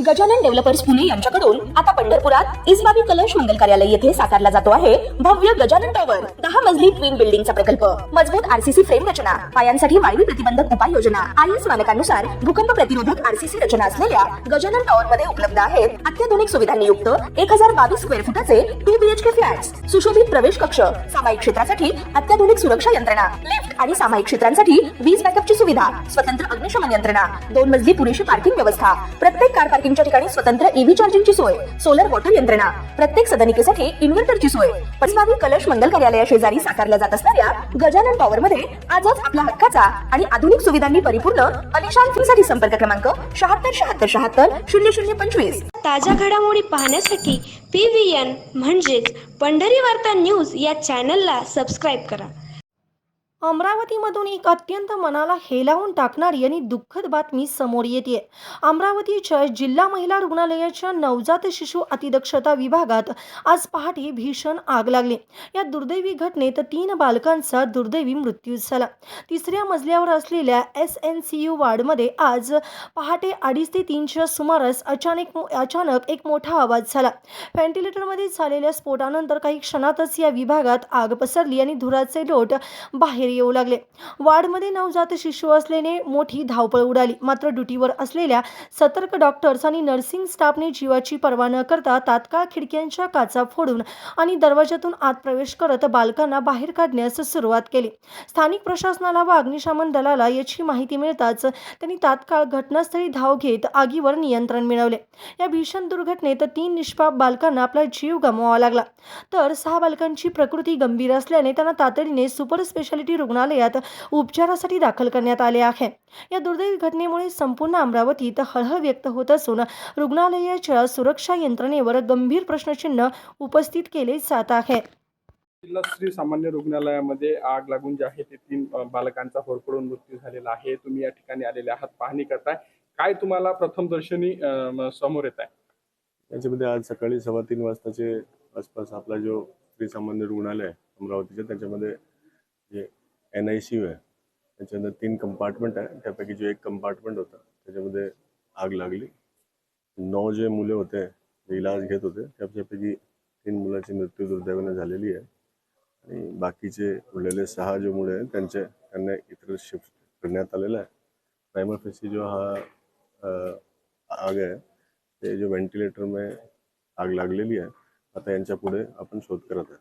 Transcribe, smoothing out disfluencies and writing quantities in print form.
Gajanan developers Pune यांच्याकडून आता पंढरपुरात इसबाबी कलश मंगल कार्यालय येथे साकारला जातो आहे भव्य गजानन टॉवर 10 मजली ट्विन बिल्डिंगचा प्रकल्प। मजबूत आरसीसी फ्रेम रचना, पायांसाठी वायू प्रतिबंधक उपाययोजना, आयएस मानकानुसार भूकंप प्रतिरोधक आरसीसी रचना असलेल्या गजानन टॉवर मध्ये उपलब्ध आहेत अत्याधुनिक सुविधांनी युक्त 1022 स्क्वेअर फुटाचे 2 बीएचके फ्लॅट्स, सुशोभित प्रवेश कक्ष, सामायिक क्षेत्रासाठी अत्याधुनिक सुरक्षा यंत्रणा, लिफ्ट आणि सामायिक क्षेत्रांसाठी वीज बॅकअपची सुविधा, स्वतंत्र अग्निशमन यंत्रणा, 2 मजली पुरेशी पार्किंग व्यवस्था, प्रत्येक कार पार्किंगच्या ठिकाणी स्वतंत्र ईव्ही चार्जिंगची सोय, सोलर वॉटर यंत्रणा, प्रत्येक सदनिकेसाठी इन्व्हर्टरची सोय। इसबाबी कलश मंगल कार्यालया शेजारी साकारल्या जात असणाऱ्या गजानन टॉवर मध्ये आजच आपला हक्काचा आणि आधुनिक सुविधांनी परिपूर्ण अलिशान फ्रीसाठी संपर्क क्रमांक 7677700025। ताज्या घडामोडी पाहण्यासाठी PVN म्हणजेच पंढरी वार्ता न्यूज या चॅनलला सबस्क्राईब करा। अमरावतीमधून एक अत्यंत मनाला हेलावून टाकणारी आणि दुःखद बातमी समोर येते। अमरावतीच्या जिल्हा महिला रुग्णालयाच्या नवजात शिशु अतिदक्षता विभागात आज पहाटे भीषण आग लागली। या दुर्दैवी घटनेत 3 बालकांचा दुर्दैवी मृत्यू झाला। 3ऱ्या मजल्यावर असलेल्या SNCU वार्डमध्ये आज पहाटे 2:30 ते 3च्या सुमारास अचानक एक मोठा आवाज झाला। व्हेंटिलेटरमध्ये झालेल्या स्फोटानंतर काही क्षणातच या विभागात आग पसरली आणि धुराचे लोट बाहेर येऊ लागले। वार्डमध्ये नवजात शिशु असल्याने मोठी धावपळ उडाली। मात्र ड्युटीवर असलेल्या सतर्क डॉक्टर्स आणि नर्सिंग स्टाफने जीवाची पर्वा न करता तात्काळ खिडक्यांच्या काचा फोडून आणि दरवाजातून आत प्रवेश करत बालकांना बाहेर काढण्यास सुरुवात केली। स्थानिक प्रशासनाला व अग्निशमन दलाला याची माहिती मिळताच त्यांनी तात्काळ घटनास्थळी धाव घेत आगीवर नियंत्रण मिळवले। या भीषण दुर्घटनेत 3 निष्पाप बालकांना आपला जीव गमवावा लागला, तर 6 बालकांची प्रकृती गंभीर असल्याने त्यांना तातडीने सुपर स्पेशालिटी रुग्णालयात उपचारासाठी दाखल करण्यात आले आहे। या दुर्दैवी घटनेमुळे संपूर्ण अमरावतीत हळहळ व्यक्त होत असून रुग्णालयाच्या सुरक्षा यंत्रणेवर गंभीर प्रश्नचिन्ह उपस्थित केले जात आहे। जिल्हा श्री सामान्य रुग्णालयामध्ये आग लागून जे आहे ते 3 बालकांचा होरपळून मृत्यू झालेला आहे। तुम्ही या ठिकाणी आलेले आहात, पाहणी करताय, काय तुम्हाला प्रथमदर्शनी समोर येत आहे? याच्यामध्ये आज सकाळी 3:15 वाजताचे आसपास आपला जो श्री सामान्य रुग्णालय अमरावतीच्या त्याच्यामध्ये जे NICU आहे त्याच्यामध्ये 3 कंपार्टमेंट आहे। त्यापैकी जो एक कंपार्टमेंट होता त्याच्यामध्ये आग लागली। 9 जे मुले होते जे इलाज घेत होते त्यापैकी 3 मुलांची मृत्यू दुर्दैवाने झालेली आहे आणि बाकीचे उरलेले 6 जे मुले आहेत त्यांना इतर शिफ्ट करण्यात आलेला आहे। प्राइमरी फेसी जो हा आग आहे ते जो व्हेंटिलेटर में आग लागलेली आहे, आता यांच्या पुढे आपण शोध करत आहे।